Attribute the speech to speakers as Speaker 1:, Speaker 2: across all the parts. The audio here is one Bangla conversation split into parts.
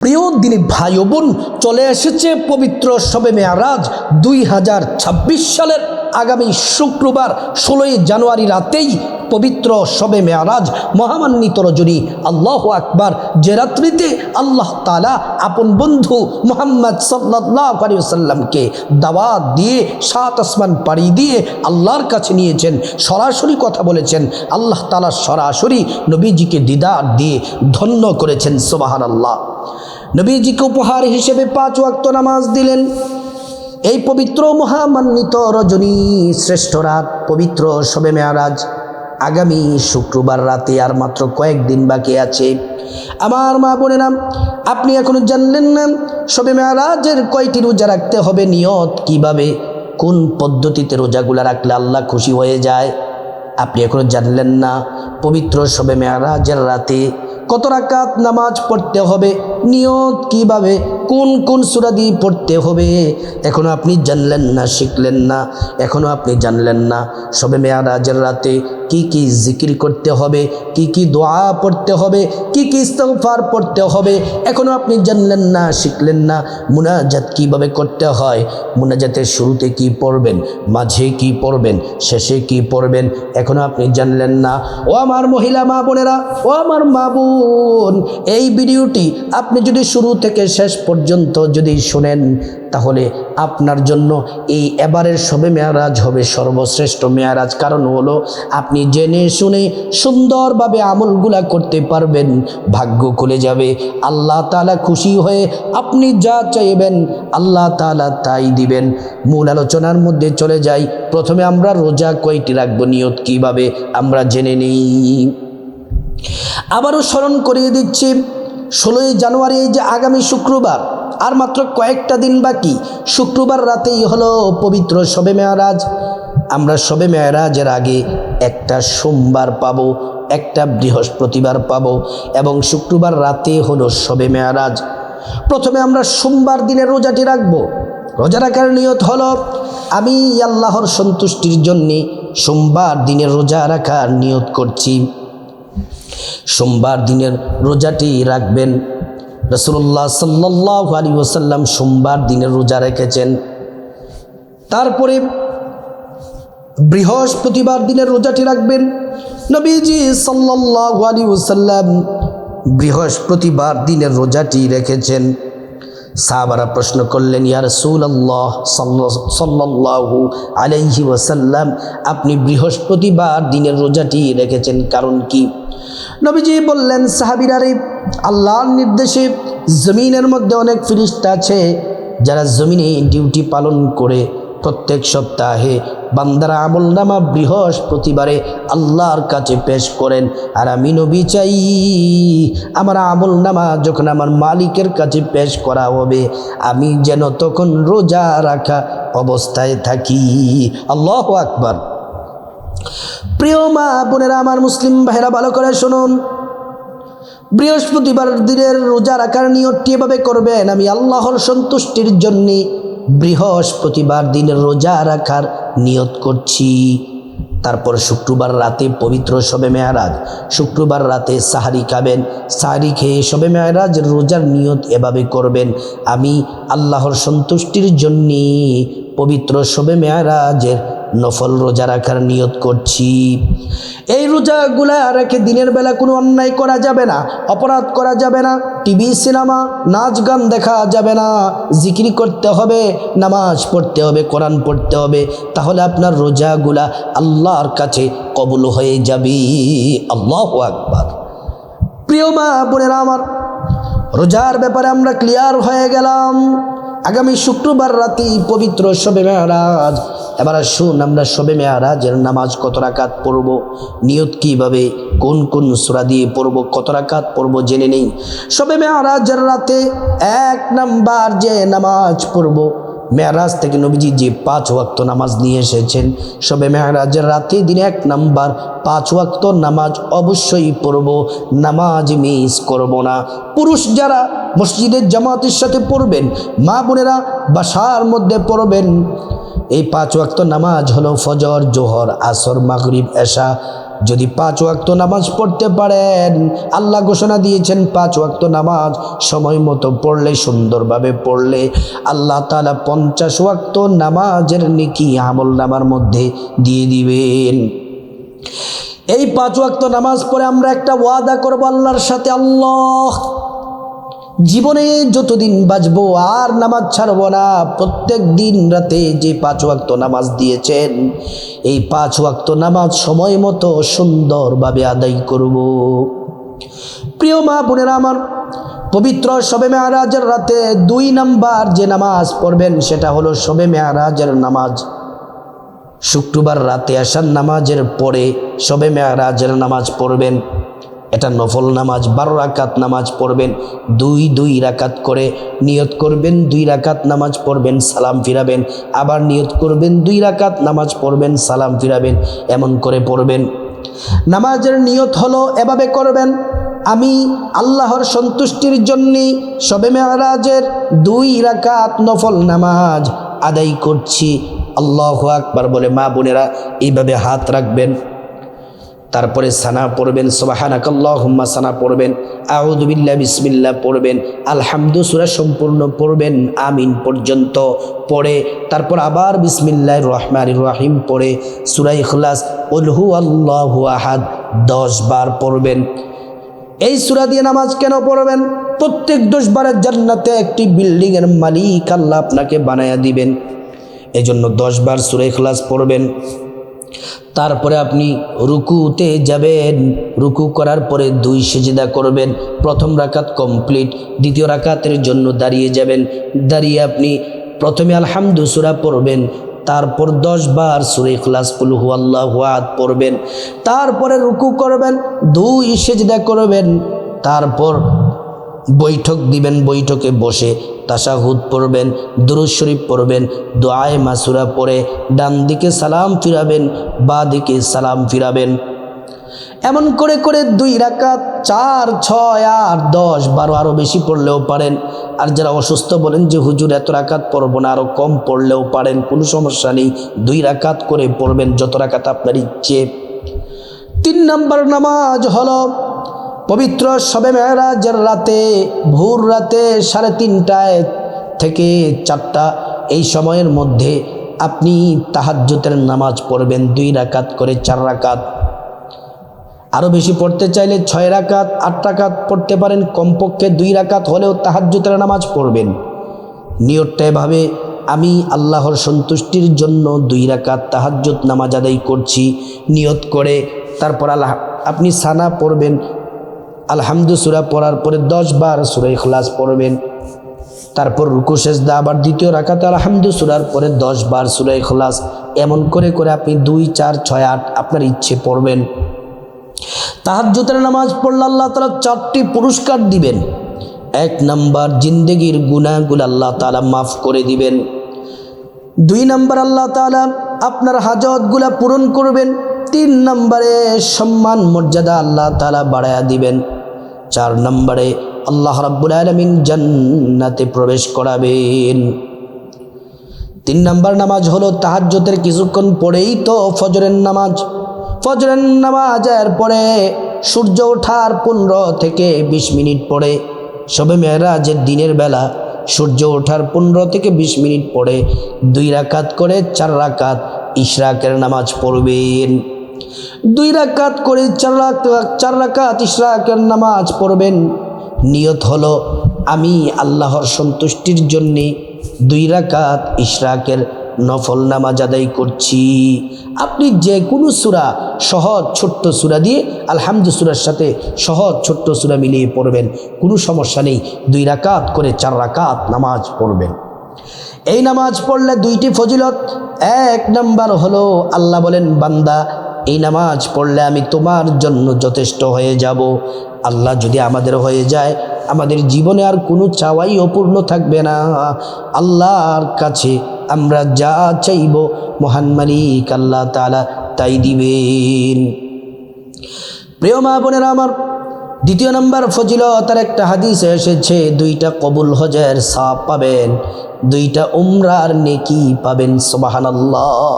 Speaker 1: প্রিয় দিনী ভাই ও বোন, চলে এসেছে পবিত্র শবে মেয়ারাজ 2026 সালের আগামী শুক্রবার 16 জানুয়ারি রাতেই পবিত্র শবে মেয়ারাজ মহামান্বিত রজনী আল্লাহু আকবার, যে রাত্রিতে আল্লাহ তাআলা আপন বন্ধু মুহাম্মদ সাল্লাল্লাহু আলাইহি ওয়াসাল্লামকে দাওয়াত দিয়ে 7 আসমান পাড়ি দিয়ে আল্লাহর কাছে নিয়েছেন, সরাসরি কথা বলেছেন। আল্লাহ তাআলা সরাসরি নবীজিকে দিদার দিয়ে ধন্য করেছেন। সুবহানাল্লাহ। নবীজিকে উপহার হিসেবে 5 ওয়াক্ত নামাজ দিলেন। এই পবিত্র মহামান্বিত রজনী শ্রেষ্ঠ রাত পবিত্র শবে মেয়ারাজ আগামী শুক্রবার রাতে আর মাত্র কয়েকদিন বাকি আছে। আমার মা বোনেরা, আপনি এখনো জানলেন না শবে মেয়ারাজের কয়টি রোজা রাখতে হবে, নিয়ত কিভাবে, কোন পদ্ধতিতে রোজাগুলা রাখলে আল্লাহ খুশি হয়ে যায়। আপনি এখনো জানলেন না পবিত্র শবে মেয়ারাজের রাতে কত রাকাত নামাজ পড়তে হবে, নিয়ত কিভাবে, কোন কোন সূরা দিয়ে পড়তে হবে। এখনো আপনি জানলেন না, শিখলেন না। এখনো আপনি জানলেন না শবে মেয়ারাজের রাতে কি কি জিকির করতে হবে, কি কি দোয়া পড়তে হবে, কি কি ইস্তিগফার পড়তে হবে। এখনো আপনি জানলেন না, শিখলেন না মুনাজাত কিভাবে করতে হয়, মুনাজাতের শুরুতে কি পড়বেন, মাঝে কি পড়বেন, শেষে কি পড়বেন। এখনো আপনি জানলেন না। ও আমার মহিলা মা বোনেরা, ও আমার মা বোন, এই ভিডিওটি আপনি যদি শুরু থেকে শেষ পর্যন্ত যদি শুনেন, তাহলে আপনার জন্য এই এবারের শবে মেয়ারাজ হবে সর্বশ্রেষ্ঠ মেয়ারাজ। কারণ হলো আপনি জেনে শুনে সুন্দরভাবে আমলগুলা করতে পারবেন, ভাগ্য খুলে যাবে। আল্লাহ তাআলা খুশি হয়ে আপনি যা চাইবেন আল্লাহ তাআলা তাই দিবেন। মূল আলোচনার মধ্যে চলে যাই। প্রথমে আমরা রোজা কয়টি রাখবো, নিয়ত কিভাবে আমরা জেনে নিই। আবারও স্মরণ করিয়ে দিচ্ছি, 16 জানুয়ারি এই যে আগামী শুক্রবার, আর মাত্র কয়েকটা দিন বাকি। শুক্রবার রাতেই হলো পবিত্র শবে মেয়ারাজ। আমরা শবে মেয়ারাজের আগে একটা সোমবার পাবো, একটা বৃহস্পতিবার পাবো, এবং শুক্রবার রাতে হলো শবে মেয়ারাজ। প্রথমে আমরা সোমবার দিনের রোজাটি রাখবো। রোজা রাখার নিয়ত হলো আমি আল্লাহর সন্তুষ্টির জন্যে সোমবার দিনের রোজা রাখার নিয়ত করছি। সোমবার দিনের রোজাটি রাখবেন। রাসূলুল্লাহ সাল্লাল্লাহু আলাইহি ওয়াসাল্লাম সোমবার দিনের রোজা রেখেছেন। তারপরে বৃহস্পতিবার দিনের রোজাটি রাখবেন। নবীজি সাল্লাল্লাহু আলাইহি ওয়াসাল্লাম বৃহস্পতিবার দিনের রোজাটি রেখেছেন। সাহাবারা প্রশ্ন করলেন, ইয়া রাসূলুল্লাহ সাল্লাল্লাহু আলাইহি ওয়াসাল্লাম, আপনি বৃহস্পতিবার দিনের রোজাটি রেখেছেন, কারণ কি? নবীজি বললেন, সাহাবীরা রে, আল্লাহর নির্দেশে জমিনের মধ্যে অনেক ফেরেশতা আছে যারা জমিনে ডিউটি পালন করে প্রত্যেক সপ্তাহে বান্দারা আমলনামা বৃহস্পতিবারে আল্লাহর কাছে পেশ করেন। আর আমি নবী চাই আমার আমলনামা যখন আমার মালিকের কাছে পেশ করা হবে, আমি যেন তখন রোজা রাখা অবস্থায় থাকি। আল্লাহু আকবার। প্রিয় মা বোনেরা, আমার মুসলিম ভাইরা, ভালো করে শুনুন। বৃহস্পতিবার দিনের রোজা রাখার নিয়তটি এভাবে করবেন, আমি আল্লাহর সন্তুষ্টির জন্যে বৃহস্পতিবার দিনের রোজা রাখার নিয়ত করছি। তারপর শুক্রবার রাতে পবিত্র শবে মেয়ারাজ, শুক্রবার রাতে সাহারি খাবেন। সাহারি খেয়ে শবে মেয়ারাজ রোজার নিয়ত এভাবে করবেন, আমি আল্লাহর সন্তুষ্টির জন্যে পবিত্র শবে মেয়ারাজের নফল রোজা রাখার নিয়ত করছি। এই রোজাগুলা রেখে দিনের বেলা কোনো অন্যায় করা যাবে না, অপরাধ করা যাবে না, টিভি সিনেমা নাচ গান দেখা যাবে না। জিকির করতে হবে, নামাজ পড়তে হবে, কোরআন পড়তে হবে, তাহলে আপনার রোজাগুলা আল্লাহর কাছে কবুল হয়ে যাবে। আল্লাহু আকবার। প্রিয় মা বোনেরা আমার, রোজার ব্যাপারে আমরা ক্লিয়ার হয়ে গেলাম। আগামী শুক্রবার রাতে পবিত্র শবে মেয়ারাজ। এবার আসুন আমরা শবে মেয়ারাজের নামাজ কত রাকাত পড়ব, নিয়ত কিভাবে, কোন কোন সূরা দিয়ে পড়ব, কত রাকাত পড়ব জেনে নেই। শবে মেয়ারাজের রাতে 1 নাম্বার যে নামাজ পড়ব, মেয়ারাজ থেকে নবীজি যে 5 ওয়াক্ত নামাজ নিয়ে এসেছেন, শবে মেয়ারাজের রাতে দিনে 1 নাম্বার 5 ওয়াক্ত নামাজ অবশ্যই পড়ব, নামাজ মিস করব না। পুরুষ যারা মসজিদের জামাতের সাথে পড়বেন, মা বোনেরা বাসার মধ্যে পড়বেন। এই 5 ওয়াক্ত নামাজ হলো ফজর, জোহর, আসর, মাগরিব, এশা, যদি 5 ওয়াক্ত নামাজ পড়তে পারেন, আল্লাহ ঘোষণা দিয়েছেন 5 ওয়াক্ত নামাজ সময় মতো পড়লে, সুন্দরভাবে পড়লে আল্লাহ তাআলা 50 ওয়াক্ত নামাজের নেকি আমলনামার মধ্যে দিয়ে দিবেন। এই 5 ওয়াক্ত নামাজ পড়ে আমরা একটা ওয়াদা করব আল্লাহর সাথে, আল্লাহ জীবনে যতদিন বাঁচবো আর নামাজ ছাড়বো না। প্রত্যেক দিন রাতে যে 5 ওয়াক্ত নামাজ দিয়েছেন, এই 5 ওয়াক্ত নামাজ সময় মতো সুন্দরভাবে আদায় করব। প্রিয় মা বোনেরা আমার, পবিত্র শবে মেরাজের রাতে 2 নাম্বার যে নামাজ পড়বেন সেটা হলো শবে মেরাজের নামাজ। শুক্রবার রাতে আসার নামাজের পরে শবে মেরাজের নামাজ পড়বেন। এটা নফল নামাজ, 12 রাকাত নামাজ পড়বেন। 2 রাকাত করে নিয়ত করবেন, 2 রাকাত নামাজ পড়বেন, সালাম ফিরাবেন, আবার নিয়ত করবেন 2 রাকাত নামাজ পড়বেন, সালাম ফিরাবেন, এমন করে পড়বেন। নামাজের নিয়ত হলো এভাবে করবেন, আমি আল্লাহর সন্তুষ্টির জন্যে শবে মেরাজের 2 রাকাত নফল নামাজ আদায় করছি, আল্লাহু আকবার বলে মা বোনেরা এইভাবে হাত রাখবেন। তারপরে সানা পড়বেন, সুবহানাকাল্লাহুম্মা সানা পড়বেন, আউযু বিল্লাহি বিসমিল্লাহ পড়বেন, আলহামদু সূরা সম্পূর্ণ পড়বেন আমিন পর্যন্ত পড়ে তারপর আবার বিসমিল্লাহির রহমানির রহিম পড়ে সূরা ইখলাস কুল হুয়াল্লাহু আহাদ 10 বার পড়বেন। এই সূরা দিয়ে নামাজ কেন পড়বেন? প্রত্যেক 10 বারের জান্নাতে একটি বিল্ডিংয়ের মালিক আল্লাহ আপনাকে বানায়া দিবেন। এজন্য 10 বার সূরা ইখলাস পড়বেন। তারপরে আপনি রুকুতে যাবেন, রুকু করার পরে 2 সিজদা করবেন। প্রথম রাকাত কমপ্লিট, দ্বিতীয় রাকাতের জন্য দাঁড়িয়ে যাবেন। দাঁড়িয়ে আপনি প্রথমে আলহামদু সূরা পড়বেন, তারপর 10 বার সূরা ইখলাস কুল হুয়াল্লাহু আহাদ পড়বেন। তারপরে রুকু করবেন, 2 সিজদা করবেন, তারপর বৈঠক দিবেন, বৈঠকে বসে তাশাহুদ পড়বেন, দুরূদ শরীফ পড়বেন, দোয়ায়ে মাসুরা পড়ে ডান দিকে সালাম ফিরাবেন, বাঁ দিকে সালাম ফিরাবেন। এমন করে করে 2 রাকাত, 4, 6, 8, 10, 12 আরও বেশি পড়লেও পারেন। আর যারা অসুস্থ বলেন যে হুজুর এত রাকাত পড়বো না, আরও কম পড়লেও পারেন, কোনো সমস্যা নেই। 2 রাকাত করে পড়বেন, যত রাকাত আপনার ইচ্ছে। 3 নাম্বার নামাজ হলো পবিত্র শবে মেরাজের রাতে, ভোর রাতে 3:30 থেকে 4টা এই সময়ের মধ্যে আপনি তাহাজ্জুদের নামাজ পড়বেন 2 রাকাত করে, 4 রাকাত। আরও বেশি পড়তে চাইলে 6 রাকাত, 8 রাকাত পড়তে পারেন, কমপক্ষে 2 রাকাত হলেও তাহাজ্জুদের নামাজ পড়বেন। নিয়তটা এভাবে, আমি আল্লাহর সন্তুষ্টির জন্য 2 রাকাত তাহাজ্জুদ নামাজ আদায় করছি নিয়ত করে। তারপর আপনি সানা পড়বেন, আলহামদু সূরা পড়ার পরে 10 বার সূরা ইখলাস পড়বেন। তারপর রুকু সেজদা, আবার দ্বিতীয় রাকাতে আলহামদু সূরার পরে 10 বার সূরা ইখলাস। এমন করে করে আপনি 2, 4, 6, 8 আপনার ইচ্ছে পড়বেন। তাহাজ্জুদের নামাজ পড়লে আল্লাহ তাআলা 4টি পুরস্কার দিবেন। 1 নাম্বার, জিন্দেগির গুনাহগুলো আল্লাহ তাআলা মাফ করে দিবেন। 2 নাম্বার, আল্লাহ তাআলা আপনার হাজতগুলা পূরণ করবেন। 3 নম্বরে সম্মান মর্যাদা আল্লাহ তাআলা বাড়ায়া দিবেন। 4 নম্বরে আল্লাহ রাব্বুল আলামিন জান্নাতে প্রবেশ করাবেন। 3 নম্বর নামাজ হলো তাহাজ্জুদের কিছুক্ষণ পরেই তো ফজরের নামাজ। ফজরের নামাজের পরে সূর্য ওঠার 15 থেকে 20 মিনিট পরে, শবে মেরাজের দিনের বেলা সূর্য ওঠার 15 থেকে 20 মিনিট পরে 2 রাকাত করে 4 রাকাত ইশরাকের নামাজ পড়বেন। 2 রাকাত করে 4 রাকাত ইশরাকের নামাজ পড়বেন। নিয়ত হলো আমি আল্লাহর সন্তুষ্টির জন্যে 2 রাকাত ইশরাকের নফল নামাজ আদায় করছি। আপনি যে কোনো সূরা, সহজ ছোট্ট সূরা দিয়ে আলহামদু সূরার সাথে সহজ ছোট্ট সূরা মিলিয়ে পড়বেন, কোনো সমস্যা নেই। 2 রাকাত করে 4 রাকাত নামাজ পড়বেন। এই নামাজ পড়লে 2টি ফজিলত। 1 নাম্বার হলো আল্লাহ বলেন, বান্দা এই নামাজ পড়লে আমি তোমার জন্য যথেষ্ট হয়ে যাব। আল্লাহ যদি আমাদের হয়ে যায়, আমাদের জীবনে আর কোনো চাওয়াই অপূর্ণ থাকবে না। আল্লাহর কাছে আমরা যা চাইব মহান মালিক আল্লাহ তাআলা তাই দিবেন। প্রিয় মা বোনেরা আমার, 2 নম্বর ফজিলত আর একটা হাদিসে এসেছে, 2টা কবুল হজের সওয়াব পাবেন, 2টা উমরার নেকি পাবেন। সুবহানাল্লাহ।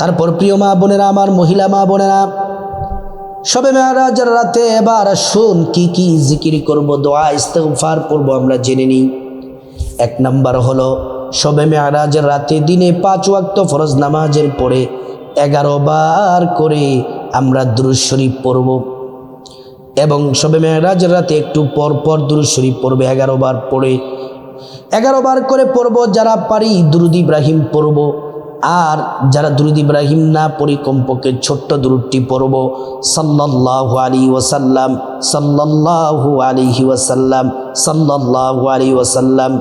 Speaker 1: তারপর প্রিয় মা বোনেরা, আমার মহিলা মা বোনেরা, শবে মেরাজের রাতে এবার আসুন কি কি জিকির করব, দোয়া ইস্তেগফার পড়ব আমরা জেনে নিই। এক নাম্বার হলো শবে মেরাজের রাতে দিনে 5 ওয়াক্ত ফরজ নামাজের পরে 11 বার করে আমরা দুরূদ শরীফ পড়ব, এবং শবে মেরাজের রাতে একটু পর পর দুরূদ শরীফ পড়বে 11 বার পড়ে 11 বার করে পড়ব। যারা পারি দুরূদ ইব্রাহিম পড়ব, আর যারা দুরূদ ইব্রাহিম না পড়ি কমপক্ষে ছোট্ট দুরূদটি পড়ব, সাল্লাল্লাহু আলাইহি ওয়াসাল্লাম, সাল্লাল্লাহু আলাইহি ওয়াসাল্লাম, সাল্লাল্লাহু আলাইহি ওয়াসাল্লাম।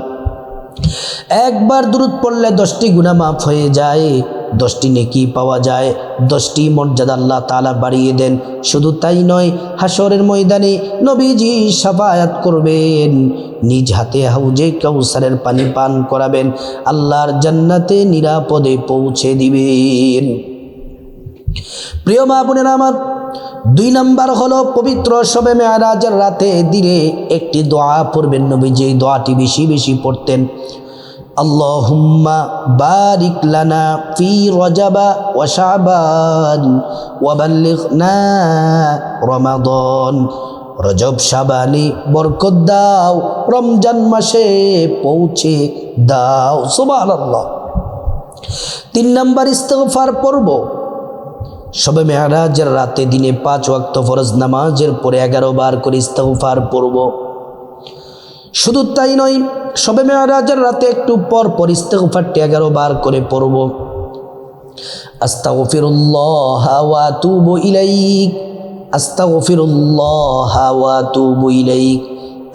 Speaker 1: একবার দুরূদ পড়লে 10টি গুনাহ মাফ হয়ে যায়, 10টি নেকি পাওয়া যায়, 10টি মর্যাদা আল্লাহ তাআলা বাড়িয়ে দেন। শুধু তাই নয়, হাশরের ময়দানে নবীজি শাফায়াত করবেন, নিজ হাতে হাউজে কাউসারের পানি পান করাবেন, আল্লাহর জান্নাতে নিরাপদে পৌঁছে দিবেন। প্রিয় মা বোনেরা আমার, 2 নাম্বার হলো পবিত্র শবে মেরাজের রাতে দিনে একটি দোয়া পড়বেন। নবীজি এই দোয়াটি বেশি বেশি পড়তেন। আল্লাহুম্মা বারিক লানা ফি রজবা ওয়া শাবান ওয়া বাল্লিগনা রমাদান। রজব শাবানে বরকত দাও, রমজান মাসে পৌঁছে দাও। সুবহানাল্লাহ। 3 নাম্বার ইস্তেগফার পড়ব। শবে মেরাজের রাতে দিনে 5 ওয়াক্ত ফরজ নামাজের পরে 11 বার করে ইস্তেগফার পড়ব। শুধু তাই নয়, শবে মেরাজের রাতে একটু পর পর ইস্তেগফারটি 11 বার করে পড়ব। আস্তাগফিরুল্লাহ ওয়া আতুবু ইলাইক, আস্তাগফিরুল্লাহ ওয়া আতুবু ইলাইক।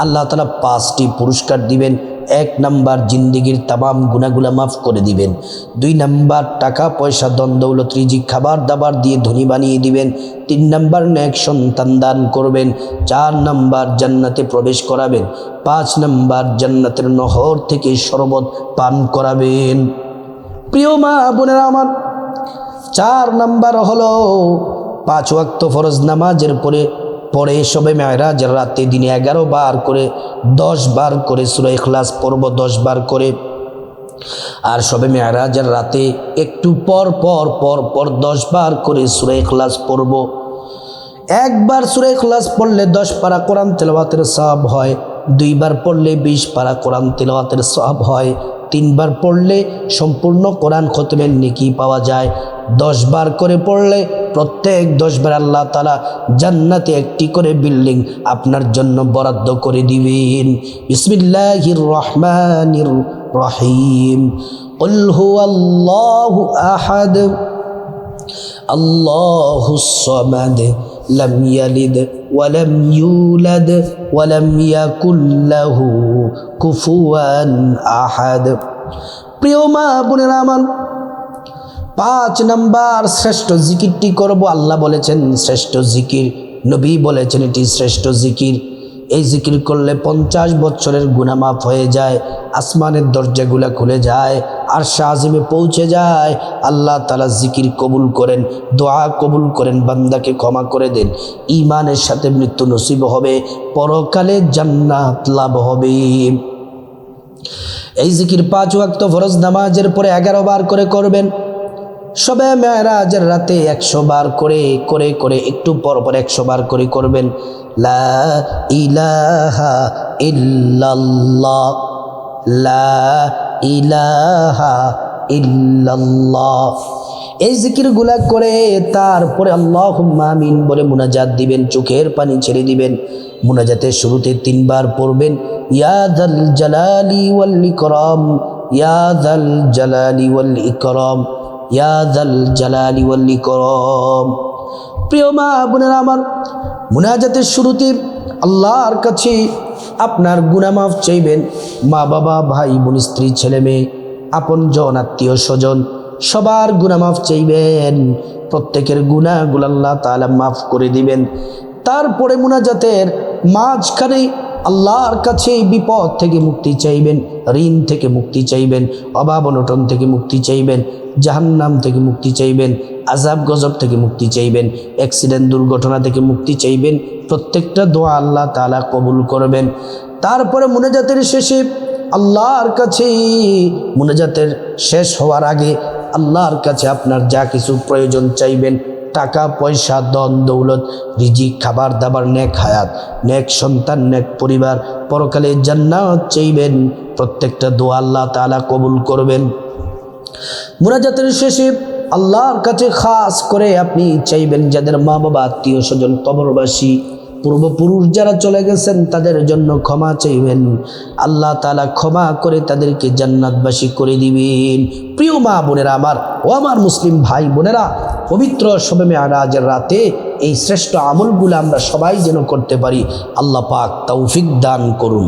Speaker 1: আল্লাহ তাআলা 5টি পুরস্কার দিবেন। 1 নাম্বার জিন্দেগির তামাম গুনাহগুলো মাফ করে দিবেন। 2 নাম্বার টাকা পয়সা ধন দৌলত রিজিক খাবার দাবার দিয়ে ধনী বানিয়ে দিবেন। 3 নাম্বার নেক সন্তান দান করবেন। 4 নাম্বার জান্নাতে প্রবেশ করাবেন। 5 নাম্বার জান্নাতের নহর থেকে শরবত পান করাবেন। প্রিয় মা বোনেরা আমার, 4 নাম্বার হলো 5 ওয়াক্ত ফরজ নামাজের পরে শবে মেরাজের রাতে দিনে 11 বার করে 10 বার করে সূরা ইখলাস পড়ব 10 বার করে। আর শবে মেরাজের রাতে একটু পর পর 10 বার করে সূরা ইখলাস পড়ব। একবার সূরা ইখলাস পড়লে 10 পারা কোরআন তেলাওয়াতের সওয়াব হয়, 2 বার পড়লে 20 পারা কোরআন তেলাওয়াতের সওয়াব হয়, 3 বার পড়লে সম্পূর্ণ কোরআন খতমের নেকি পাওয়া যায়। 10 বার করে পড়লে প্রত্যেক 10 বার আল্লাহ তাআলা জান্নাতে একটি করে বিল্ডিং আপনার জন্য বরাদ্দ করে দিবেন। বিসমিল্লাহির রহমানির রহিম। কুল হুয়াল্লাহু আহাদ, আল্লাহুস সামাদ, লাম ইয়ালিদ ওয়া লাম ইউলাদ ওয়া লাম ইয়াকুল লাহু কুফুয়ান আহাদ। প্রিয় মা বোনেরা আমার, 5 নাম্বার শ্রেষ্ঠ জিকিরটি করব। আল্লাহ বলেছেন শ্রেষ্ঠ জিকির, নবী বলেছেন এটি শ্রেষ্ঠ জিকির। এই জিকির করলে 50 বছরের গুনাহ মাফ হয়ে যায়, আসমানের দরজাগুলা খুলে যায়, আরশে আজিমে পৌঁছে যায়। আল্লাহ তাআলা জিকির কবুল করেন, দোয়া কবুল করেন, বান্দাকে ক্ষমা করে দেন, ঈমানের সাথে মৃত্যু নসিব হবে, পরকালে জান্নাত লাভ হবে। এই জিকির 5 ওয়াক্ত ফরজ নামাজের পরে 11 বার করে করবেন। শবে মেরাজের রাতে 100 বার করে একটু পর 100 বার করে করবেন। লা ইলাহা ইল্লাল্লাহ, লা ইলাহা ইল্লাল্লাহ। এই জিকিরগুলা করে তারপরে আল্লাহুম্মা আমিন বলে মুনাজাত দিবেন, চোখের পানি ছেড়ে দিবেন। মুনাজাতের শুরুতে 3 বার পড়বেন, ইয়া যাল জালালি ওয়াল ইকরাম, ইয়া যাল জালালি ওয়াল ইকরাম, ইয়া যাল জালালি ওয়াল ইকরাম। প্রিয় মা বোনেরা আমার, মুনাজাতের শুরুতে আল্লাহর কাছে আপনার গুনাহ মাফ চাইবেন। মা বাবা ভাই বোন স্ত্রী ছেলে মেয়ে আপনজন আত্মীয় স্বজন সবার গুনাহ মাফ চাইবেন। প্রত্যেকের গুনাহগুলো আল্লাহ তাআলা মাফ করে দিবেন। তারপরে মুনাজাতের মাঝখানে আল্লাহর কাছে বিপদ থেকে মুক্তি চাইবেন, ঋণ থেকে মুক্তি চাইবেন, অভাব অনটন থেকে মুক্তি চাইবেন, জাহান্নাম থেকে মুক্তি চাইবেন, আযাব গজব থেকে মুক্তি চাইবেন, অ্যাক্সিডেন্ট দুর্ঘটনা থেকে মুক্তি চাইবেন। প্রত্যেকটা দোয়া আল্লাহ তাআলা কবুল করবেন। তারপরে মুনাজাতের শেষে আল্লাহর কাছে মুনাজাতের শেষ হওয়ার আগে আল্লাহর কাছে আপনার যা কিছু প্রয়োজন চাইবেন, টাকা পয়সা, ধন দৌলত, রিজিক, খাবার দাবার, নেক হায়াত, নেক সন্তান, নেক পরিবার, পরকালে জান্নাত চাইবেন। প্রত্যেকটা দোয়া আল্লাহ তাআলা কবুল করবেন। মুনাজাতের শেষে আল্লাহর কাছে খাস করে আপনি চাইবেন যাদের মা বাবা, আত্মীয় স্বজন কবরবাসী, পূর্বপুরুষ যারা চলে গেছেন তাদের জন্য ক্ষমা চাইবেন। আল্লাহ তাআলা ক্ষমা করে তাদেরকে জান্নাতবাসী করে দিবেন। প্রিয় মা বোনেরা আমার, ও আমার মুসলিম ভাই বোনেরা, পবিত্র শবে মেরাজের রাতে এই শ্রেষ্ঠ আমলগুলো আমরা সবাই যেন করতে পারি। আল্লাহ পাক তৌফিক দান করুন।